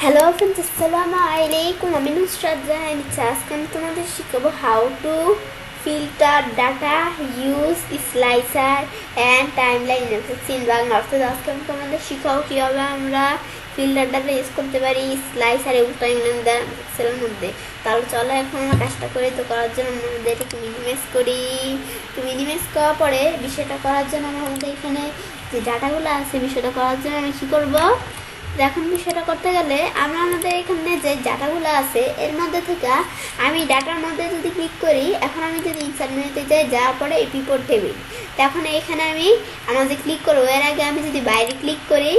Hello friends, আসসালামু আলাইকুম। আমি নুসরাত জাহান। আজকে আমি তোমাদের শিখাবো how to filter data, use slicer and timeline in Bangla. অর্থাৎ আজকে আমি তোমাদের শিখাবো কীভাবে আমরা ফিল্টার ডাটা ইউজ করতে পারি স্লাইসার এবং টাইমলাইন এক্সেলের মধ্যে। তাহলে চলো এখন আমরা কাজটা করি। তো করার জন্য আমরা এটাকে মিনিমাইজ করি। তো মিনিমাইজ করার পরে বিষয়টা করার জন্য আমাদের এখানে যে ডাটাগুলো আছে বিষয়টা করার জন্য আমি কী করবো, এখন বিষয়টা করতে গেলে আমরা আমাদের এখানে যে ডাটাগুলো আছে এর মধ্যে থেকে আমি ডাটার মধ্যে যদি ক্লিক করি, এখন আমি যদি ইনসার্ট মেনুতে যাই, যাওয়ার পরে এই পিভট টেবিল, তখন এখানে আমি আমাদের ক্লিক করবো। এর আগে আমি যদি বাইরে ক্লিক করি,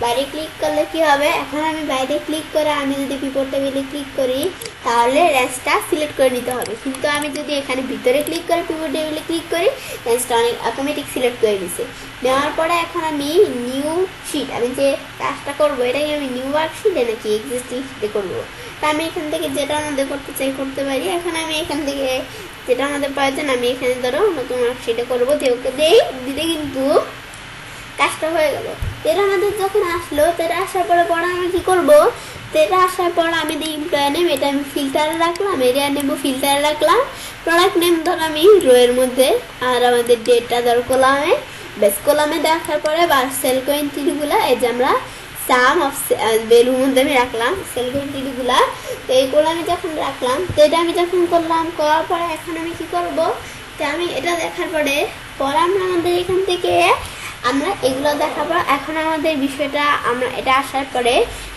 বাইরে ক্লিক করলে কি হবে, এখন আমি বাইরে ক্লিক করে আমি যদি পিভট টেবিলে ক্লিক করি তাহলে রেঞ্জটা সিলেক্ট করে নিতে হবে। কিন্তু আমি যদি এখানে ভিতরে ক্লিক করে পিভট টেবিলে ক্লিক করি, রেঞ্জটা অনেক অটোমেটিক সিলেক্ট করে দিছে। নেওয়ার পরে এখন আমি নিউ শিট, আমি যে কাজটা করবো এটাকে আমি নিউ ওয়ার্কশিটে নাকি এক্সিস্টিং শিটে করবো। তা আমি এখান থেকে যেটা আমাদের করতে চাই করতে পারি। এখন আমি এখান থেকে যেটা আমাদের প্রয়োজন আমি এখানে ধরো নতুন ওয়ার্কশিটে করবো, দিয়ে ওকে দিলে কিন্তু কাজটা হয়ে গেল। এটা আমাদের যখন আসলো, এটা আসার পরে আমি কি করবো, এটা আসার পর আমি দিই এমপ্লয় নেম, এটা আমি ফিল্টারে রাখলাম, এরিয়া নেম ফিল্টারে রাখলাম, প্রোডাক্ট নেম ধর আমি রোয়ের মধ্যে, আর আমাদের ডেটটা ধর কলামে, বেস কলামে দেখার পরে বা সেল কোয়েন্টিটিগুলো এই যে আমরা সাম অফ ভ্যালুর মধ্যে আমি রাখলাম সেল কোয়েন্টিটিগুলা। তো এইগুলো আমি যখন রাখলাম, তো এটা আমি যখন করলাম, করার পরে এখন আমি কি করব, তো আমি এটা দেখার পরে আমরা আমাদের এখান থেকে আমরা এগুলো দেখার পর এখন আমাদের বিষয়টা আমরা এটা আসার পরে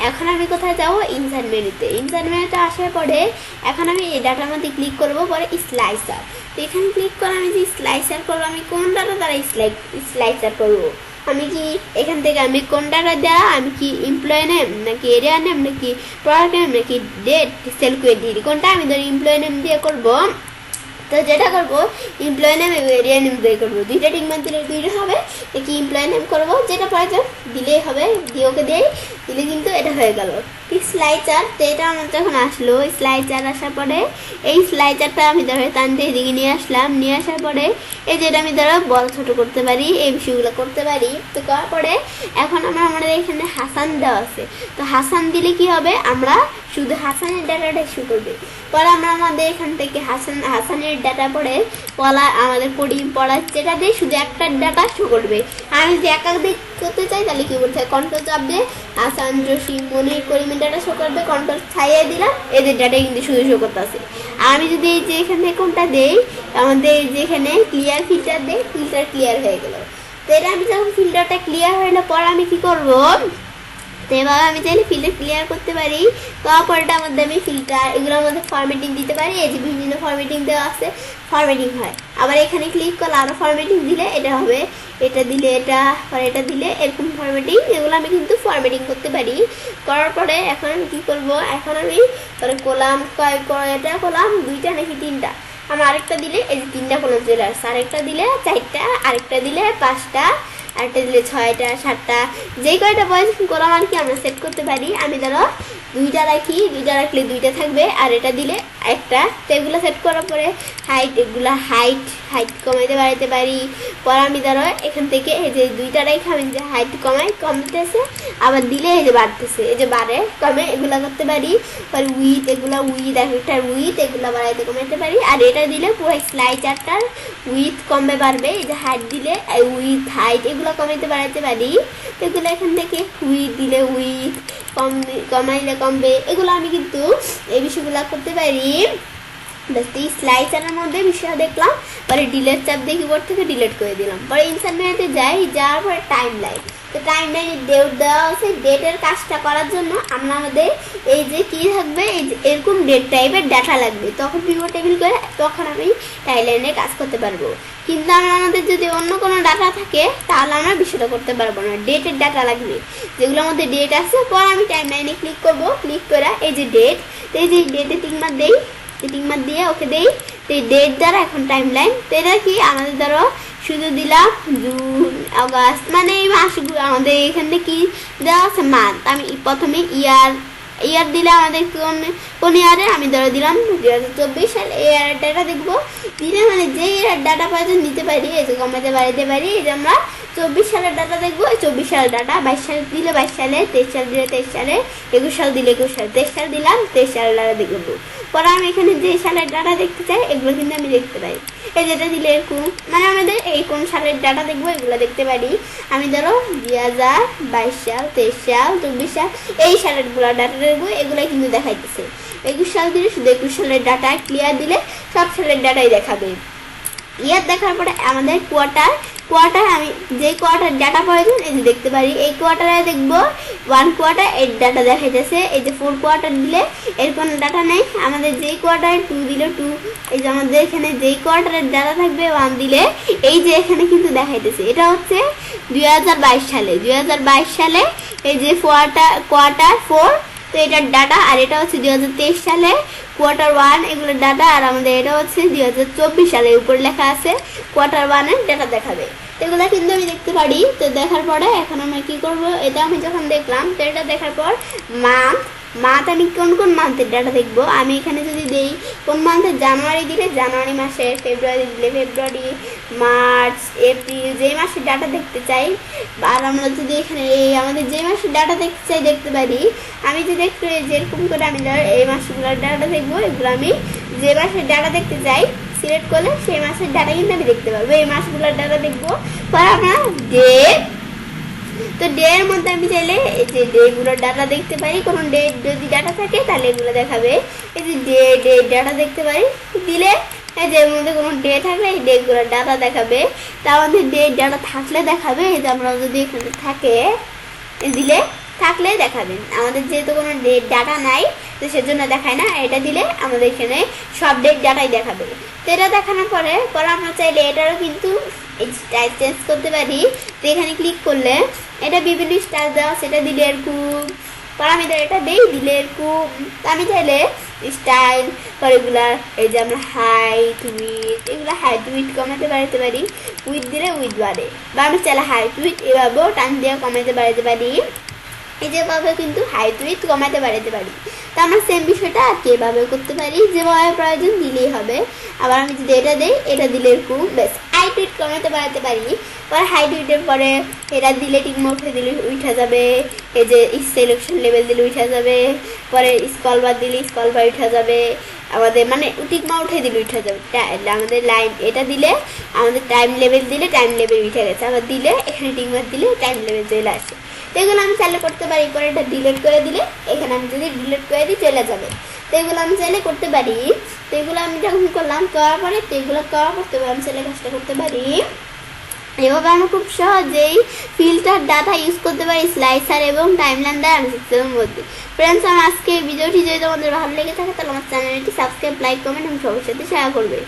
এখন আমি কোথায় যাবো, ইনসার্ট মেনুতে। ইনসার্ট মেনুতে আসার পরে এখন আমি এই ডাটার মধ্যে ক্লিক করবো, পরে স্লাইসার। তো এখানে ক্লিক করে আমি যে স্লাইসার করবো, আমি কোন ডাটা দ্বারা স্লাইসার করবো, আমি কি এখান থেকে আমি কোন ডাটা দেওয়া, আমি কি এমপ্লয় নেম নাকি এরিয়া নেম নাকি প্রোডাক্ট নেম নাকি ডেট সেল কোয়েন্টিটি, কোনটা আমি ধরি এমপ্লয় নেম দিয়ে করবো। তো যেটা করবো এমপ্লয় নেম এবং এরিয়া নেম দিয়ে করবো, দুইটা টিকমার্ক দিলে দুইটা হবে, নাকি এমপ্লয় নেম করবো যেটা প্রয়োজন দিলেই হবে, দিয়ে ওকে দিলে কিন্তু এটা হয়ে গেল স্লাইসার। তো এটা আমার যখন আসলো স্লাইসার আসার পরে এই স্লাইসারটা আমি ধরো টানতে এদিকে নিয়ে আসলাম, নিয়ে আসার পরে এই যেটা আমি ধরো বড় ছোটো করতে পারি, এই বিষয়গুলো করতে পারি। তো করার পরে এখন আমাদের এখানে হাসান দেওয়া আছে, তো হাসান দিলে কি হবে, আমরা শুধু হাসানের ডাটাটা শো করবে। পরে আমরা আমাদের এখান থেকে হাসানের ডাটা পরে আমাদের পড়ার যেটা দিয়ে শুধু একটা ডাটা শো করবে। আমি যদি একাধিক করতে চাই তাহলে কি বলতে হয়, কন্ট্রোল চাপ দিয়ে হাসান জসিম মনির করিমের ডাটা শো করবে, কন্ট্রোল ছাইয়ে দিলাম, এদের ডাটা কিন্তু শুধু শো করতে আছে। আমি যদি এই যে এখানে কোনটা দেই, আমাদের যেখানে ক্লিয়ার ফিল্টার দেই, ফিল্টার ক্লিয়ার হয়ে গেল। তো এটা আমি যখন ফিল্টারটা ক্লিয়ার হইলে পরে আমি কি করবো, তো এভাবে আমি চাইলে ফিল্টার ক্লিয়ার করতে পারি। তারপরটা মধ্যে আমি ফিল্টার এগুলোর মধ্যে ফরম্যাটিং দিতে পারি, এই যে বিভিন্ন ফরম্যাটিং দেওয়া আছে, ফরম্যাটিং হয়। আবার এখানে ক্লিক করলে আরও ফরম্যাটিং দিলে এটা হবে, এটা দিলে এটা, পরে এটা দিলে এরকম ফরম্যাটিং, এগুলো আমি কিন্তু ফরম্যাটিং করতে পারি। করার পরে এখন আমি কী করবো, এখন আমি পরে কলাম এটা কলাম দুইটা নাকি তিনটা, আমার আরেকটা দিলে এই যে তিনটা কলাম চলে আসছে, আরেকটা দিলে চারটা, আরেকটা দিলে পাঁচটা, আরেকটা দিলে ছয়টা, সাতটা, যেই কয়টা বয়স কলাম আর কি আমরা সেট করতে পারি। আমি ধরো দুইটা রাখি, দুইটা রাখলে দুইটা থাকবে, আর এটা দিলে একটা। তো এগুলো সেট করার পরে এগুলো হাইট কমাইতে বাড়াইতে পারি। পরে আমি ধরো এখান থেকে এই যে দুইটা রেখে আমি যে হাইট কমতেছে, আবার দিলে এই যে বাড়তেছে, এই যে বাড়ে কমে এগুলো করতে পারি। পরে উইথ একটা উইথ এগুলো বাড়াইতে কমাইতে পারি। আর এটা দিলে পুরো স্লাইসারটার উইথ কমবে বাড়বে, এই যে হাইট দিলে উইথ হাইট এগুলো কমাইতে বাড়াইতে পারি। এগুলো এখান থেকে উইথ দিলে উইথ কমাইলে কমবে, এগুলো আমি কিন্তু এই বিষয়গুলো করতে পারি। এই স্লাইসারের মধ্যে বিষয় দেখলাম, পরে ডিলেট চাপ দিয়ে কিবোর্ড থেকে ডিলেট করে দিলাম। পরে ইনসার্ট মেনুতে যাওয়ার পরে টাইম লাইন, তো টাইম লাইনে ডেট দেওয়া আছে, ডেটের কাজটা করার জন্য আমাদের এই যে কী থাকবে, এই যে এরকম ডেট টাইপের ডাটা লাগবে, তখন পিভট টেবিল করে তখন আমি টাইম লাইনে কাজ করতে পারবো। কিন্তু আমাদের যদি অন্য কোনো ডাটা থাকে তাহলে আমরা বিষয়টা করতে পারবো না, ডেটের ডাটা লাগবে, যেগুলোর মধ্যে ডেট আছে। পর আমি টাইম লাইনে ক্লিক করবো, ক্লিক করে এই যে ডেট, এই যে ডেটে টিকমার্ক দেই, টিকমার্ক দিয়ে ওকে দেই। তো এই ডেট দ্বারা এখন টাইম লাইন, তো এটা কি আমাদের ধরো শুধু দিলাম জুন আগস্ট, মানে এই মাসগুলো আমাদের এখানে কি দেওয়া আছে মান্থ। আমি প্রথমে ইয়ার দিলে আমাদের কোন ইয়ারে, আমি ধরো দিলাম 2024 সাল, এই ইয়ারের ডাটা দেখবো, দিলে মানে যে ইয়ার ডাটা প্রয়োজন নিতে পারি, এই যে কমাতে বাড়াইতে পারি, এই যে আমরা 24 সালের ডাটা দেখবো, 24 সালের ডাটা, 22 সাল দিলে 22 সালে, 23 সাল দিলে 23 সালে, 21 সাল দিলে 21 সালে, 23 সাল দিলাম 23 সালের ডাটা দেখবো। পরে আমি এখানে যে সালের ডাটা দেখতে চাই এগুলো কিন্তু আমি দেখতে পাই। এই যেটা দিলে এরকম, মানে আমাদের এই কোন সালের ডাটা দেখবো এগুলো দেখতে পারি। আমি ধরো 2022 সাল, 23 সাল, 24 সাল এই সালের গুলো ডাটা দেখবো, এগুলো কিন্তু দেখাইতেছে। 21 সাল দিলে শুধু 21 সালের ডাটা, ক্লিয়ার দিলে সব সালের ডাটাই দেখাবে। ইয়ার দেখার পরে আমাদের কোয়ার্টার আমি যে কোয়ার্টার ডাটা প্রয়োজন এই যে দেখতে পারি। এই কোয়ার্টারে দেখবো 1 কোয়ার্টার এর ডাটা দেখাইতেছে। এই যে 4 কোয়ার্টার দিলে এর কোনো ডাটা নেই। আমাদের যেই কোয়ার্টারে 2 দিলে 2, এই যে আমাদের এখানে যেই কোয়ার্টারের ডাটা থাকবে 1 দিলে এই যে এখানে কিন্তু দেখাইতেছে। এটা হচ্ছে 2022 সালে, 2022 সালে এই যে কোয়ার্টার 4, তো এটার ডাটা। আর এটা হচ্ছে 2023 সালে কোয়ার্টার 1 এগুলোর ডাটা। আর আমাদের এটা হচ্ছে 2024 সালে উপরে লেখা আছে কোয়ার্টার 1 এর ডাটা দেখাবে। এগুলো কিন্তু আমি দেখতে পারি। তো দেখার পরে এখন আমরা কি করব, এটা আমি যখন দেখলাম তো এটা দেখার পর মান্থ আমি কোন কোন মান্থের ডাটা দেখবো। আমি এখানে যদি দেই কোন মান্থের, জানুয়ারি দিলে জানুয়ারি মাসের, ফেব্রুয়ারি দিলে ফেব্রুয়ারি, মার্চ, এপ্রিল, যেই মাসের ডাটা দেখতে চাই। আর আমরা যদি এখানে এই আমাদের যে মাসের ডাটা দেখতে চাই দেখতে পারি। আমি যদি একটু যেরকম করে আমি ধর এই মাসগুলোর ডাটা দেখবো, এগুলো আমি যে মাসের ডাটা দেখতে চাই সিলেক্ট করলে সেই মাসের ডাটা কিন্তু আমি দেখতে পারবো। এই মাসগুলোর ডাটা দেখবো। পরে আমরা ডে, তো ডে এর মধ্যে আমি চাইলে এই যে ডে গুলোর ডাটা দেখতে পারি। কোনো ডে যদি ডাটা থাকে তাহলে এগুলো দেখাবে। এই যে ডে ডাটা দেখতে পারি দিলে এই যে এর মধ্যে কোনো ডে থাকলে এই ডে গুলোর ডাটা দেখাবে। তা আমাদের ডে ডাটা থাকলে দেখাবে। এই যে আমরা যদি এখানে থাকে দিলে থাকলে দেখাবে। আমাদের যেহেতু কোনো ডেট ডাটা নাই তো সেজন্য দেখায় না। এটা দিলে আমাদের এখানে সব ডেট ডাটাই দেখাবে। তো এটা দেখানোর পরে আমরা চাইলে এটারও কিন্তু স্টাইল চেঞ্জ করতে পারি। তো এখানে ক্লিক করলে এটা বিভিন্ন স্টাইল দেওয়া, সেটা দিলে এরকম প্যারামিটার এটা দেই দিলে এরকম। আমি চাইলে স্টাইল পরে এগুলা এই যে আমরা হাইট উইথ, এগুলো হাইট উইথ কমাতে বাড়াতে পারি। উইথ দিলে উইথ বাড়ে, বা আমি চাইলে হাইট উইথ এভাবেও টান দিয়ে কমাতে বাড়াতে পারি। এই যেভাবে কিন্তু হাইট উইথ কমাতে বাড়াতে পারি। তো আমরা সেম বিষয়টা আর কি এভাবে করতে পারি, যেভাবে প্রয়োজন দিলেই হবে। আবার আমি যদি এটা দিই, এটা দিলে এরকম বেশ হাইট উইথ কমাতে বাড়াতে পারি। পরে হাইট উইথের পরে এটা দিলে টিকমা উঠে দিলে উঠা যাবে। এই যে সিলেকশন লেভেল দিলে উঠা যাবে। পরে স্কল বার দিলে স্কল বার উঠা যাবে। আমাদের মানে টিকমা উঠে দিলে উঠা যাবে। আমাদের লাইন এটা দিলে আমাদের টাইম লেভেল দিলে টাইম লেভেল উঠে গেছে। আবার দিলে এখানে টিকমার দিলে টাইম লেভেল চলে আসে। তো এগুলো আমি চাইলে করতে পারি। পরে এটা ডিলিট করে দিলে এখানে আমি যদি ডিলিট করে দিই চলে যাবে। তো এগুলো আমি চাইলে করতে পারি। তো এগুলো আমি যখন করলাম করার পরে তো এগুলো করা করতে পারি, আমি চাইলে কাজটা করতে পারি। এভাবে আমরা খুব সহজেই ফিল্টার ডাটা ইউজ করতে পারি স্লাইসার এবং টাইমলাইন দ্বারা মধ্যে। ফ্রেন্ডস, আমার আজকে এই ভিডিওটি যদি তোমাদের ভালো লেগে থাকে তাহলে আমার চ্যানেলটি সাবস্ক্রাইব, লাইক, কমেন্ট এবং সবার সাথে শেয়ার করবে।